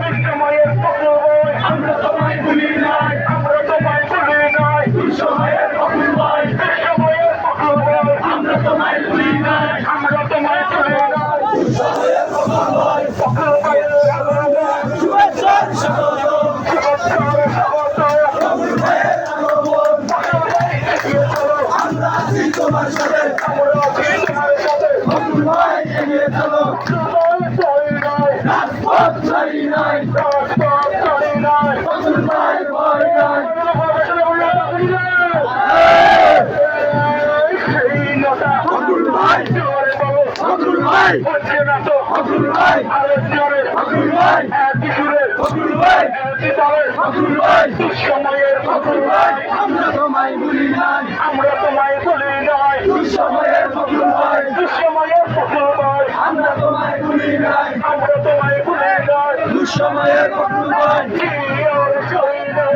দুঃসময়ের ফখরুল ভাই আমরা তোমায় ভুলি নাই, আমরা তোমায় ভুলি নাই, দুঃসময়ের ফখরুল ভাই, দুঃসময়ের ফখরুল ভাই আমরা তোমায় ভুলি নাই, আমরা তোমায় ভুলি নাই, দুঃসময়ের ফখরুল ভাই, ফখরুল ভাইয়ের আগমন শুভেচ্ছা স্বাগতম, শুভেচ্ছা স্বাগতম, ফখরুল ভাইয়ের আগমন, ফখরুল ভাই এগিয়ে চলো, আমরা আছি তোমার সাথে, আমরা আছি তোমার সাথে, ফখরুল ভাই এগিয়ে চলো, রাজপথ ছাড়ি নাই, রাজপথ ছাড়ি নাই, ফখরুল ভাই ভয় নাই, ফখরুল ভাই জোরে বলো, ফখরুল ভাই হচ্ছে না তো, ফখরুল ভাই আরো জোরে, ফখরুল ভাই একই সুরে, ফখরুল ভাই একই তালে, ফখরুল ভাই দুঃসময়ের ফখরুল ভাই আমরা তোমায় ভুলি নাই, আমরা তোমায় ভুলি নাই, দুঃসময়ের ফখরুল ভাই, দুঃসময়ের ফখরুল ভাই আমরা তোমায় ভুলি নাই, আমরা তোমায় ভুলি নাই, দুঃসময়ের ফখরুল ভাই কি আর চলি না,